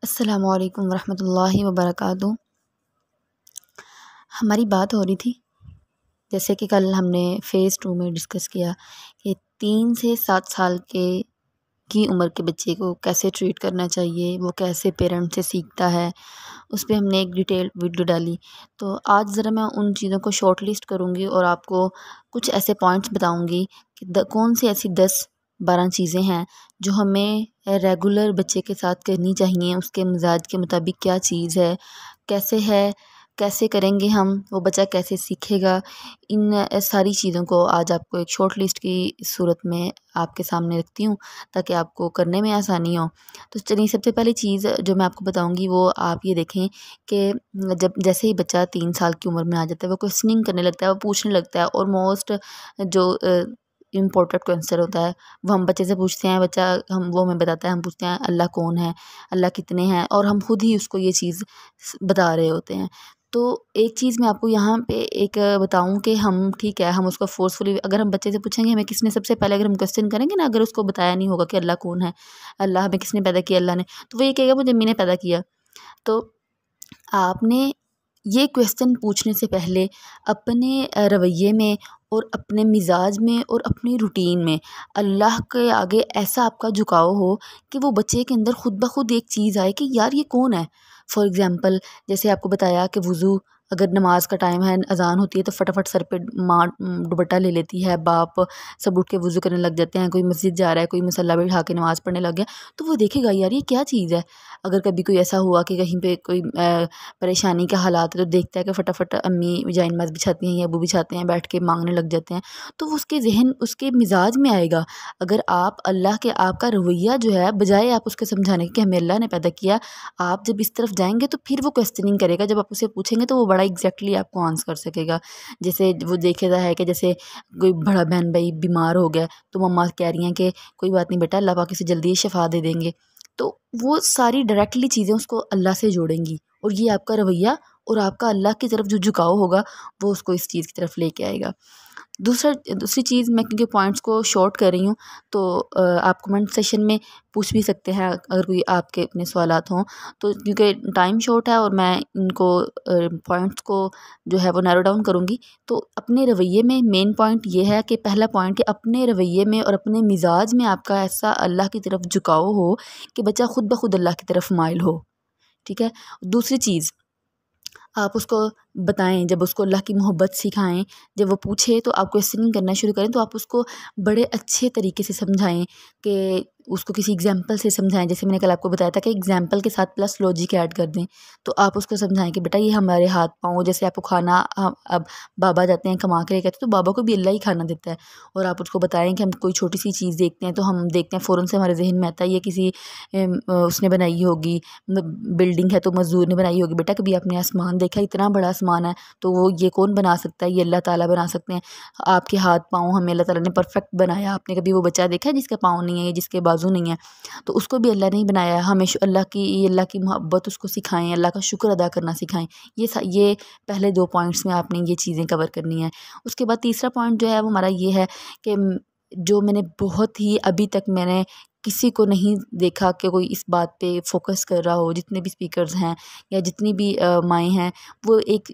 अस्सलामु अलैकुम वरहमतुल्लाहि वबरकातुहू। हमारी बात हो रही थी जैसे कि कल हमने फ़ेज़ 2 में डिस्कस किया कि 3 से 7 साल के की उम्र के बच्चे को कैसे ट्रीट करना चाहिए, वो कैसे पेरेंट्स से सीखता है, उस पे हमने एक डिटेल वीडियो डाली। तो आज ज़रा मैं उन चीज़ों को शॉर्ट लिस्ट करूँगी और आपको कुछ ऐसे पॉइंट्स बताऊँगी कि कौन सी ऐसी 10-12 चीज़ें हैं जो हमें रेगुलर बच्चे के साथ करनी चाहिए, उसके मिज़ाज के मुताबिक क्या चीज़ है, कैसे करेंगे हम, वो बच्चा कैसे सीखेगा। इन सारी चीज़ों को आज आपको एक शॉर्ट लिस्ट की सूरत में आपके सामने रखती हूँ ताकि आपको करने में आसानी हो। तो चलिए, सबसे पहली चीज़ जो मैं आपको बताऊँगी वो आप ये देखें कि जब जैसे ही बच्चा 3 साल की उम्र में आ जाता है, वो क्वेश्चनिंग करने लगता है, वो पूछने लगता है और मोस्ट जो इम्पोर्टेंट क्वेश्चन होता है वो हम बच्चे से पूछते हैं। बच्चा हम वो हमें बताता है, हम पूछते हैं अल्लाह कौन है, अल्लाह कितने हैं, और हम खुद ही उसको ये चीज़ बता रहे होते हैं। तो एक चीज़ मैं आपको यहाँ पे एक बताऊँ कि हम ठीक है, हम उसको फ़ोर्सफुली अगर हम बच्चे से पूछेंगे हमें किसने सबसे पहले, अगर हम क्वेश्चन करेंगे ना, अगर उसको बताया नहीं होगा कि अल्लाह कौन है, अल्लाह हमें किसने पैदा किया, अल्लाह ने, तो वो ये कहेगा मुझे अम्मी ने पैदा किया। तो आपने ये क्वेश्चन पूछने से पहले अपने रवैये में और अपने मिजाज में और अपनी रूटीन में अल्लाह के आगे ऐसा आपका झुकाव हो कि वो बच्चे के अंदर खुद ब खुद एक चीज़ आए कि यार ये कौन है। फॉर एग्ज़ाम्पल, जैसे आपको बताया कि वज़ू, अगर नमाज का टाइम है, अज़ान होती है तो फटाफट सर पे माँ दुपट्टा ले लेती है, बाप सब उठ के वज़ू करने लग जाते हैं, कोई मस्जिद जा रहा है, कोई मुसल्ला बिठा के नमाज़ पढ़ने लग गया, तो वो देखेगा यार ये क्या चीज़ है। अगर कभी कोई ऐसा हुआ कि कहीं पे कोई परेशानी के हालात है तो देखता है कि फटाफट अम्मी जाइन नमाज़ बिछाती हैं या अबू बिछाते हैं, बैठ के मांगने लग जाते हैं, तो वो उसके ज़हन, उसके मिजाज में आएगा। अगर आप अल्लाह के, आपका रवैया जो है, बजाय आप उसके समझाने के कि हमें अल्लाह ने पैदा किया, आप जब इस तरफ जाएंगे तो फिर वो क्वेश्चनिंग करेगा। जब आप उसे पूछेंगे तो वो बड़ा एग्जैक्टली आपको आंसर कर सकेगा। जैसे वो देखेगा है कि जैसे कोई बड़ा बहन भाई बीमार हो गया तो मम्मा कह रही हैं कि कोई बात नहीं बेटा, अल्लाह पाक इसे जल्दी ही शफा दे देंगे, तो वो सारी डायरेक्टली चीज़ें उसको अल्लाह से जोड़ेंगी, और ये आपका रवैया और आपका अल्लाह की तरफ जो झुकाव होगा वो उसको इस चीज़ की तरफ लेके आएगा। दूसरी चीज़, मैं क्योंकि पॉइंट्स को शॉर्ट कर रही हूँ तो आप कमेंट सेशन में पूछ भी सकते हैं अगर कोई आपके अपने सवालात हों, तो क्योंकि टाइम शॉर्ट है और मैं इनको पॉइंट्स को जो है वो नैरो डाउन करूँगी। तो अपने रवैये में मेन पॉइंट ये है कि पहला पॉइंट कि अपने रवैये में और अपने मिजाज में आपका ऐसा अल्लाह की तरफ झुकाव हो कि बच्चा खुद ब खुद अल्लाह की तरफ माइल हो। ठीक है। दूसरी चीज़, आप उसको बताएँ, जब उसको अल्लाह की मोहब्बत सिखाएँ, जब वो पूछे तो आप क्वेश्चनिंग करना शुरू करें तो आप उसको बड़े अच्छे तरीके से समझाएँ, कि उसको किसी एग्ज़ाम्पल से समझाएँ। जैसे मैंने कल आपको बताया था कि एग्ज़ाम्पल के साथ प्लस लॉजिक ऐड कर दें। तो आप उसको समझाएँ कि बेटा ये हमारे हाथ-पाँव, जैसे आपको खाना अब बाबा जाते हैं कमा के लेके आते हैं, तो बाबा को भी अल्लाह ही खाना देता है। और आप उसको बताएँ कि हम कोई छोटी-सी चीज़ देखते हैं तो हम देखते हैं, फ़ौरन से हमारे ज़हन में आता है ये किसी उसने बनाई होगी, बिल्डिंग है तो मज़दूर ने बनाई होगी। बेटा कभी आपने आसमान देखा, इतना बड़ा आसमान है, तो वो ये कौन बना सकता है, ये अल्लाह ताला बना सकते हैं। आपके हाथ-पाँव हमें अल्लाह ताला ने परफेक्ट बनाया। आपने कभी वो बच्चा देखा है जिसके पाँव नहीं है या जिसके बाजू नहीं है, तो उसको भी अल्लाह ने ही बनाया है। हमें अल्लाह की मोहब्बत उसको सिखाएँ, अल्लाह का शुक्र अदा करना सिखाएँ। ये पहले 2 पॉइंट्स में आपने ये चीज़ें कवर करनी है। उसके बाद तीसरा पॉइंट जो है वो हमारा ये है कि जो मैंने बहुत ही अभी तक मैंने किसी को नहीं देखा कि कोई इस बात पे फ़ोकस कर रहा हो, जितने भी स्पीकर्स हैं या जितनी भी माएँ हैं, वो एक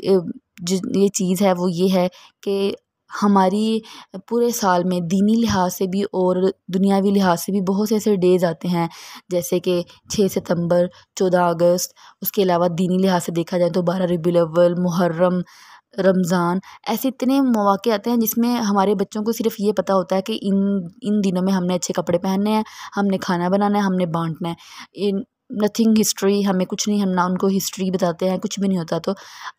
जो ये चीज़ है वो ये है कि हमारी पूरे साल में दीनी लिहाज से भी और दुनियावी लिहाज से भी बहुत से ऐसे डेज़ आते हैं, जैसे कि 6 सितंबर, 14 अगस्त, उसके अलावा दीनी लिहाज से देखा जाए तो 12 रबीउल अव्वल, मुहर्रम, रमज़ान, ऐसे इतने मौक़े आते हैं जिसमें हमारे बच्चों को सिर्फ़ ये पता होता है कि इन इन दिनों में हमने अच्छे कपड़े पहनने हैं, हमने खाना बनाना है, हमने बाँटना है। इन नथिंग हिस्ट्री, हमें कुछ नहीं, हम ना उनको हिस्ट्री बताते हैं, कुछ भी नहीं होता। तो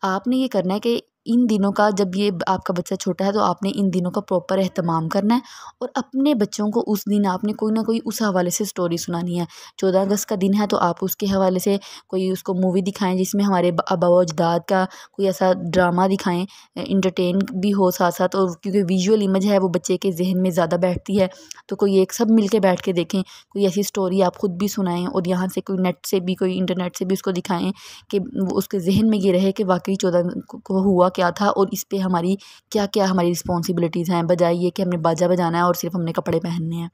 आपने ये करना है कि इन दिनों का, जब ये आपका बच्चा छोटा है तो आपने इन दिनों का प्रॉपर एहतमाम करना है, और अपने बच्चों को उस दिन आपने कोई ना कोई उस हवाले से स्टोरी सुनानी है। 14 अगस्त का दिन है तो आप उसके हवाले से कोई उसको मूवी दिखाएँ जिसमें हमारे आबा व अजदाद का कोई ऐसा ड्रामा दिखाएँ, एंटरटेन भी हो साथ-साथ, और क्योंकि विजुअल इमेज है वो बच्चे के ज़हन में ज़्यादा बैठती है, तो कोई एक सब मिल के बैठ के देखें। कोई ऐसी स्टोरी आप खुद भी सुनाएँ और यहाँ से कोई नेट से भी, कोई इंटरनेट से भी उसको दिखाएँ कि वो उसके ज़हन में ये रहे कि वाक़ई 14 को हुआ क्या था और इस पे हमारी क्या क्या हमारी रिस्पॉन्सिबिलिटीज़ हैं, बजाय ये कि हमने बाजा बजाना है और सिर्फ हमने कपड़े पहनने हैं।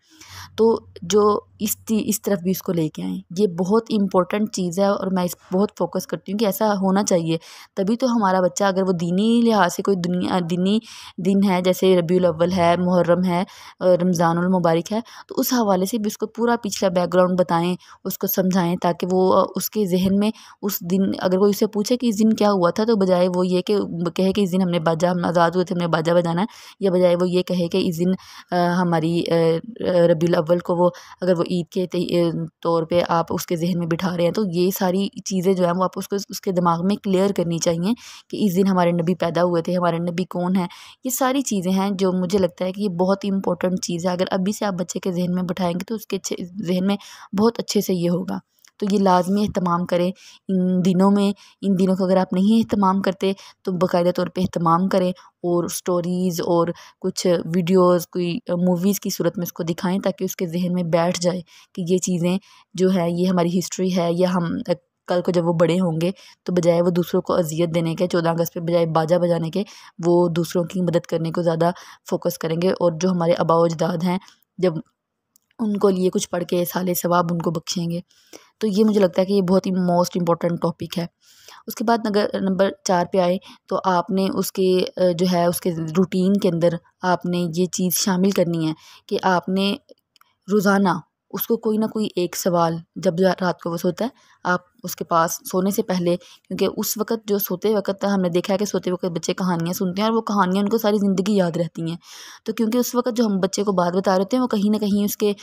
तो जो इस तरफ भी इसको लेके आएँ, ये बहुत इम्पोर्टेंट चीज़ है और मैं इस बहुत फ़ोकस करती हूँ कि ऐसा होना चाहिए। तभी तो हमारा बच्चा, अगर वो दीनी लिहाज से कोई दीनी दिन है, जैसे रबीउल अव्वल है, मुहर्रम है, रमज़ानुल मुबारक है, तो उस हवाले से भी उसको पूरा पिछला बैकग्राउंड बताएँ, उसको समझाएँ, ताकि वो उसके ज़हन में उस दिन, अगर कोई उससे पूछे कि इस दिन क्या हुआ था, तो बजाय वो ये कि कहे कि इस दिन हम आज़ाद हुए थे, हमने बाजा बजाना है, या बजाय वो ये कहे कि इस दिन हमारी रबीउल अव्वल को, वो अगर वो ईद के तौर पे आप उसके ज़हन में बिठा रहे हैं, तो ये सारी चीज़ें जो हैं वो आप उसको उसके दिमाग में क्लियर करनी चाहिए कि इस दिन हमारे नबी पैदा हुए थे, हमारे नबी कौन है। ये सारी चीज़ें हैं जो मुझे लगता है कि ये बहुत ही इंपॉर्टेंट चीज़ है। अगर अभी से आप बच्चे के ज़हन में बिठाएँगे तो उसके ज़हन में बहुत अच्छे से ये होगा। तो ये लाज़मी एहतमाम करें इन दिनों में। इन दिनों को अगर आप नहीं एहतमाम करते तो बाकायदा तौर पे एहतमाम करें, और स्टोरीज़ और कुछ वीडियोज़, कोई मूवीज़ की सूरत में उसको दिखाएँ, ताकि उसके ज़हन में बैठ जाए कि ये चीज़ें जो है ये हमारी हिस्ट्री है, या हम कल को जब वो बड़े होंगे तो बजाय वो दूसरों को अज़ियत देने के, 14 अगस्त पे बजाय बाजा बजाने के, वो दूसरों की मदद करने को ज़्यादा फ़ोकस करेंगे। और जो हमारे आबा व अजदाद हैं, जब उनको लिए कुछ पढ़ के साले सवाब उनको बख्शेंगे। तो ये मुझे लगता है कि ये बहुत ही मोस्ट इम्पोर्टेंट टॉपिक है। उसके बाद अगर नंबर 4 पे आए, तो आपने उसके जो है उसके रूटीन के अंदर आपने ये चीज़ शामिल करनी है कि आपने रोज़ाना उसको कोई ना कोई एक सवाल, जब रात को वो सोता है, आप उसके पास सोने से पहले, क्योंकि उस वक़्त जो सोते वक़्त हमने देखा है कि सोते वक़्त बच्चे कहानियाँ सुनते हैं और वो कहानियाँ उनको सारी ज़िंदगी याद रहती हैं। तो क्योंकि उस वक़्त जो हम बच्चे को बात बता रहे होते हैं, वो कहीं न कहीं उसके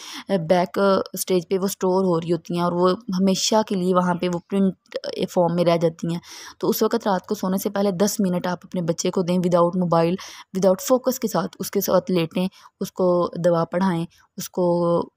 बैक स्टेज पे वो स्टोर हो रही होती हैं, और वो हमेशा के लिए वहाँ पे वो प्रिंट फ़ॉर्म में रह जाती हैं। तो उस वक़्त रात को सोने से पहले 10 मिनट आप अपने बच्चे को दें, विदाउट मोबाइल, विदाउट फ़ोकस के साथ उसके साथ लेटें, उसको दवा पढ़ाएँ, उसको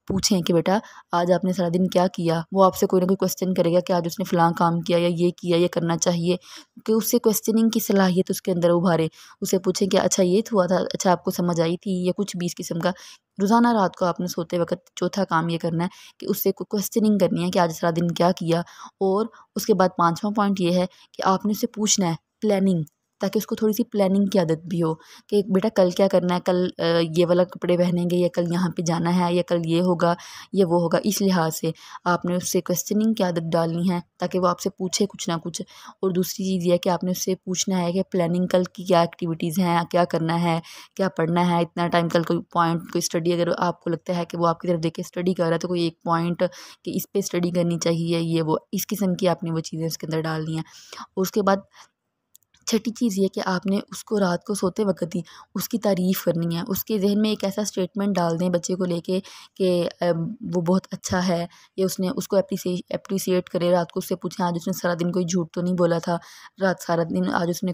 पूछें कि बेटा आज आपने सारा दिन क्या किया? वो आपसे कोई ना कोई क्वेश्चन करेगा कि आज उसने फ़लाँ काम किया, या ये किया, ये करना चाहिए, कि उससे क्वेश्चनिंग की सलाहियत उसके अंदर उभारें। उससे पूछें कि अच्छा ये हुआ था, अच्छा आपको समझ आई थी, या कुछ भी इस किस्म का। रोज़ाना रात को आपने सोते वक़्त चौथा काम ये करना है कि उससे क्वेश्चनिंग करनी है कि आज सारा दिन क्या किया। और उसके बाद 5वां पॉइंट ये है कि आपने उससे पूछना है प्लानिंग, ताकि उसको थोड़ी-सी प्लानिंग की आदत भी हो कि बेटा कल क्या करना है, कल ये वाला कपड़े पहनेंगे, या कल यहाँ पे जाना है, या कल ये होगा, या वो होगा। इस लिहाज से आपने उससे क्वेश्चनिंग की आदत डालनी है, ताकि वो आपसे पूछे कुछ ना कुछ। और दूसरी चीज़ ये है कि आपने उससे पूछना है कि प्लानिंग कल की क्या एक्टिविटीज़ हैं, क्या करना है, क्या पढ़ना है, इतना टाइम, कल कोई पॉइंट, कोई स्टडी, अगर आपको लगता है कि वो आपकी तरफ देख के स्टडी कर रहा है, तो कोई एक पॉइंट कि इस पे स्टडी करनी चाहिए, ये वो, इस किस्म की आपने वो चीज़ें उसके अंदर डालनी हैं। उसके बाद छठी चीज़ ये कि आपने उसको रात को सोते वक़्त ही उसकी तारीफ़ करनी है। उसके ज़हन में एक ऐसा स्टेटमेंट डाल दें बच्चे को लेके कि वो बहुत अच्छा है, या उसने उसको एप्रिशिएट करें। रात को उससे पूछें आज उसने सारा दिन कोई झूठ तो नहीं बोला था, रात सारा दिन आज उसने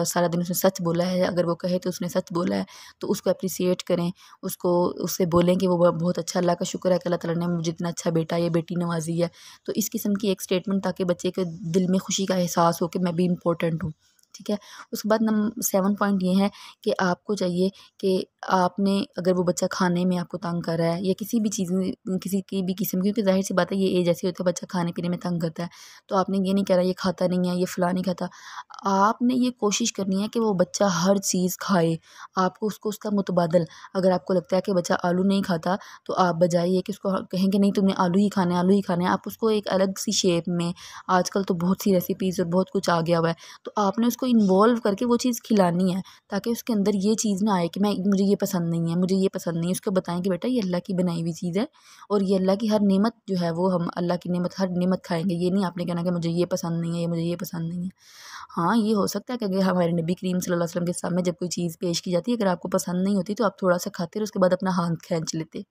सारा दिन उसने सच बोला है, अगर वो कहे तो उसने सच बोला है, तो उसको एप्रिशिएट करें। उससे बोलें कि वो बहुत अच्छा, अल्लाह का शुक्र है कि अल्लाह ताला ने मुझे इतना अच्छा बेटा या बेटी नवाज़ी है। तो इस किस्म की एक स्टेटमेंट, ताकि बच्चे के दिल में खुशी का एहसास हो कि मैं भी इम्पोर्टेंट हूँ। ठीक है? उसके बाद 7 पॉइंट ये है कि आपको चाहिए कि आपने, अगर वो बच्चा खाने में आपको तंग कर रहा है, या किसी भी चीज़ में, किसी की भी किस्म की, क्योंकि ज़ाहिर-सी बात है ये एज ऐसी होती है बच्चा खाने-पीने में तंग करता है। तो आपने ये नहीं कह रहा ये खाता नहीं है, ये फ़लाँ नहीं खाता। आपने ये कोशिश करनी है कि वो बच्चा हर चीज़ खाए। आपको उसको उसका मुतबादल, अगर आपको लगता है कि बच्चा आलू नहीं खाता, तो आप बजाय ये कि उसको कहें कि नहीं तुमने आलू ही खाने हैं, आलू ही खाने हैं, आप उसको एक अलग-सी शेप में, आजकल तो बहुत सी रेसिपीज़ और बहुत कुछ आ गया हुआ है, तो आपने उसको इन्वॉल्व करके वो चीज़ खिलानी है, ताकि उसके अंदर ये चीज़ ना आए कि मैं मुझे ये पसंद नहीं है, मुझे ये पसंद नहीं है। उसको बताएं कि बेटा ये अल्लाह की बनाई हुई चीज़ है, और ये अल्लाह की हर नेमत जो है वो, हम अल्लाह की नेमत, हर नेमत खाएंगे। ये नहीं आपने कहना कि मुझे ये पसंद नहीं है, ये मुझे ये पसंद नहीं है। हाँ, ये हो सकता है कि अगर हमारे नबी करीम सल्लल्लाहु अलैहि वसल्लम के सामने जब कोई चीज़ पेश की जाती है, अगर आपको पसंद नहीं होती, तो आप थोड़ा सा खाते और उसके बाद अपना हाथ खींच लेते।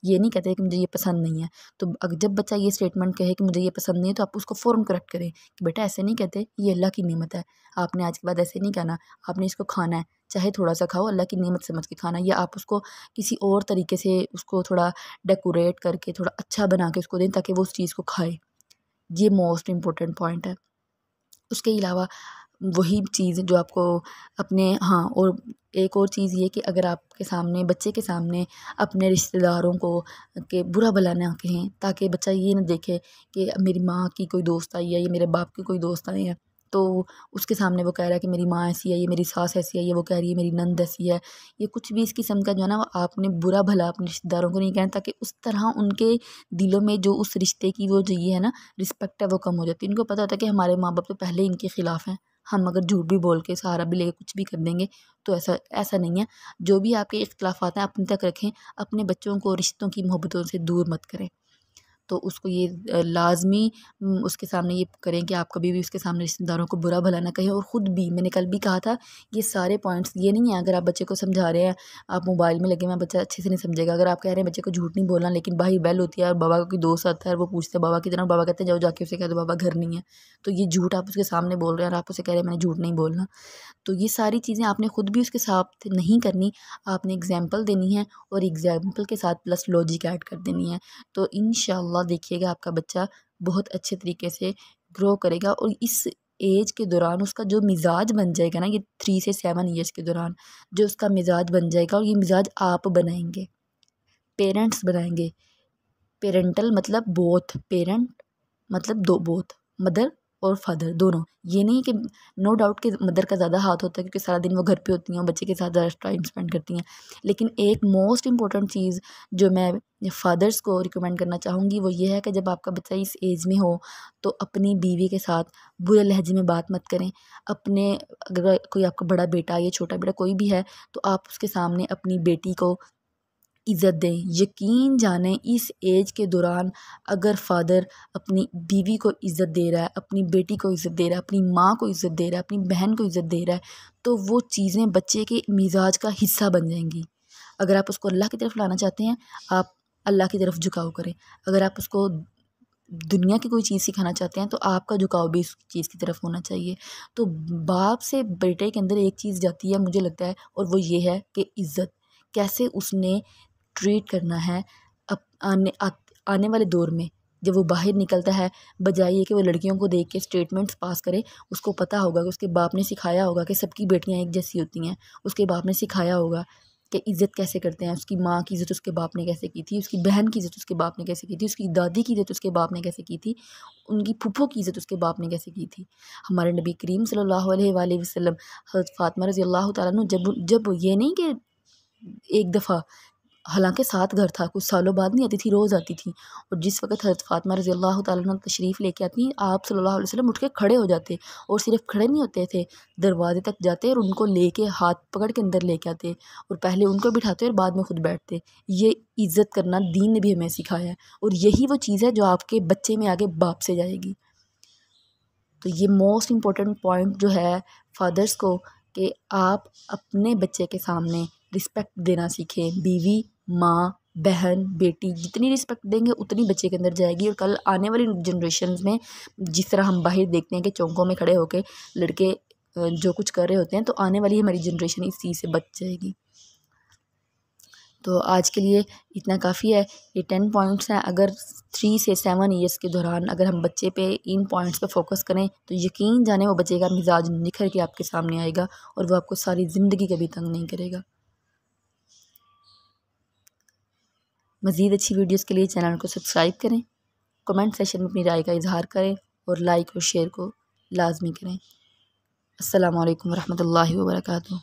ये नहीं कहते कि मुझे ये पसंद नहीं है। तो जब बच्चा ये स्टेटमेंट कहे कि मुझे ये पसंद नहीं है, तो आप उसको फ़ौरन करेक्ट करें कि बेटा ऐसे नहीं कहते, ये अल्लाह की नेमत है। आपने आज के बाद ऐसे नहीं कहना, आपने इसको खाना है, चाहे थोड़ा-सा खाओ, अल्लाह की नेमत समझ के खाना। या आप उसको किसी और तरीके से उसको थोड़ा डेकोरेट करके, थोड़ा अच्छा बना के उसको दें, ताकि वो उस चीज़ को खाए। ये मोस्ट इम्पोर्टेंट पॉइंट है। उसके अलावा वही चीज़ जो आपको अपने, हाँ, और एक और चीज़ ये कि अगर आपके सामने, बच्चे के सामने अपने रिश्तेदारों को के बुरा भला ना कहें, ताकि बच्चा ये ना देखे कि मेरी माँ की कोई दोस्त आई है, या मेरे बाप के कोई दोस्त आए हैं, तो उसके सामने वो कह रहा है कि मेरी माँ ऐसी है, ये मेरी सास ऐसी है, ये वो कह रही है मेरी नंद ऐसी है, ये कुछ भी इस किस्म का जो है ना, वो आपने बुरा भला अपने रिश्तेदारों को नहीं कहना, ताकि उस तरह उनके दिलों में जो उस रिश्ते की वो जो ये है ना रिस्पेक्ट है वो कम हो जाती है। इनको पता होता है कि हमारे माँ बाप तो पहले ही इनके खिलाफ हैं, हम अगर झूठ भी बोल के सहारा भी लेके कुछ भी कर देंगे तो ऐसा ऐसा नहीं है। जो भी आपके इख्तलाफात हैं अपने तक रखें, अपने बच्चों को रिश्तों की मोहब्बतों से दूर मत करें। तो उसको ये लाज़मी उसके सामने ये करें कि आप कभी भी उसके सामने रिश्तेदारों को बुरा भला ना कहें। और ख़ुद भी, मैंने कल भी कहा था, ये सारे पॉइंट्स ये नहीं है अगर आप बच्चे को समझा रहे हैं, आप मोबाइल में लगे हुए हैं, बच्चा अच्छे से नहीं समझेगा। अगर आप कह रहे हैं बच्चे को झूठ नहीं बोलना, लेकिन बाहर बेल होती है और बाबा का कोई दोस्त आता है और वो पूछता है बाबा की तरह, बाबा कहते हैं जाओ जाके उसे कह दो बाबा घर नहीं है, तो ये झूठ आप उसके सामने बोल रहे हैं और आप उसे कह रहे हैं मैंने झूठ नहीं बोलना। तो ये सारी चीज़ें आपने ख़ुद भी उसके साथ नहीं करनी, आपने एग्जाम्पल देनी है और एग्जाम्पल के साथ प्लस लॉजिक ऐड कर देनी है। तो इंशाल्लाह देखिएगा आपका बच्चा बहुत अच्छे तरीके से ग्रो करेगा। और इस एज के दौरान उसका जो मिजाज बन जाएगा ना, ये 3 से 7 ईयर्स के दौरान जो उसका मिजाज बन जाएगा, और ये मिजाज आप बनाएंगे, पेरेंट्स बनाएंगे। पेरेंटल मतलब बोथ, पेरेंट मतलब दो, बोथ मदर और फादर दोनों। ये नहीं कि नो डाउट कि मदर का ज़्यादा हाथ होता है क्योंकि सारा दिन वो घर पे होती हैं, बच्चे के साथ ज़्यादा टाइम स्पेंड करती हैं। लेकिन एक मोस्ट इम्पॉर्टेंट चीज़ जो मैं फादर्स को रिकमेंड करना चाहूँगी वो ये है कि जब आपका बच्चा इस एज में हो तो अपनी बीवी के साथ बुरे लहजे में बात मत करें। अपने, अगर कोई आपका बड़ा बेटा या छोटा बेटा कोई भी है तो आप उसके सामने अपनी बेटी को इज़्ज़त दें। यकीन जानें इस एज के दौरान अगर फ़ादर अपनी बीवी को इज़्ज़त दे रहा है, अपनी बेटी को इज़्ज़त दे रहा है, अपनी माँ को इज़्ज़त दे रहा है, अपनी बहन को इज़्ज़त दे रहा है, तो वो चीज़ें बच्चे के मिजाज का हिस्सा बन जाएंगी। अगर आप उसको अल्लाह की तरफ लाना चाहते हैं, आप अल्लाह की तरफ झुकाव करें। अगर आप उसको दुनिया की कोई चीज़ सिखाना चाहते हैं तो आपका झुकाव भी इस चीज़ की तरफ होना चाहिए। तो बाप से बेटे के अंदर एक चीज़ जाती है मुझे लगता है, और वो ये है कि इज़्ज़त कैसे उसने ट्रीट करना है आने वाले दौर में। जब वो बाहर निकलता है, बजाय ये कि वो लड़कियों को देख के स्टेटमेंट्स पास करे, उसको पता होगा कि उसके बाप ने सिखाया होगा कि सबकी बेटियां एक जैसी होती हैं। उसके बाप ने सिखाया होगा कि इज़्ज़त कैसे करते हैं, उसकी माँ की इज़्ज़त उसके बाप ने कैसे की थी, उसकी बहन की इज़्ज़त उसके बाप ने कैसे की थी, उसकी दादी की इज़्ज़त उसके बाप ने कैसे की थी, उनकी फूफो की इज़्ज़त उसके बाप ने कैसे की थी। हमारे नबी करीम सल्लल्लाहु अलैहि वसल्लम हज़रत फ़ातिमा रज़ी अल्लाह तआला अन्हा जब ये नहीं कि एक दफ़ा, हालांकि साथ घर था, कुछ सालों बाद नहीं आती थी, रोज़ आती थी। और जिस वक्त हज़रत फ़ातिमा रज़ी अल्लाह तआला अन्हा तशरीफ़ लेके आती हैं, आप सल्लल्लाहु अलैहि वसल्लम उठ के खड़े हो जाते, और सिर्फ खड़े नहीं होते थे, दरवाजे तक जाते और उनको लेके हाथ पकड़ के अंदर लेके आते, और पहले उनको बिठाते और बाद में खुद बैठते। ये इज़्ज़त करना दीन ने भी हमें सिखाया है, और यही वो चीज़ है जो आपके बच्चे में आगे बाप से जाएगी। तो ये मोस्ट इम्पॉर्टेंट पॉइंट जो है फादर्स को, कि आप अपने बच्चे के सामने रिस्पेक्ट देना सीखें। बीवी, माँ, बहन, बेटी, जितनी रिस्पेक्ट देंगे उतनी बच्चे के अंदर जाएगी। और कल आने वाली जनरेशन्स में जिस तरह हम बाहर देखते हैं कि चौकों में खड़े होकर लड़के जो कुछ कर रहे होते हैं, तो आने वाली हमारी जनरेशन इस चीज़ से बच जाएगी। तो आज के लिए इतना काफ़ी है। ये 10 पॉइंट्स हैं। अगर 3 से 7 ईयर्स के दौरान अगर हम बच्चे पे इन पॉइंट्स पे फोकस करें तो यकीन जाने वो बच्चे का मिजाज निखर के आपके सामने आएगा और वो आपको सारी ज़िंदगी कभी तंग नहीं करेगा। मज़ीद अच्छी वीडियोस के लिए चैनल को सब्सक्राइब करें, कमेंट सेशन में अपनी राय का इजहार करें और लाइक और शेयर को लाजमी करें। अस्सलामु अलैकुम वरहमतुल्लाहि वबरकातुहू।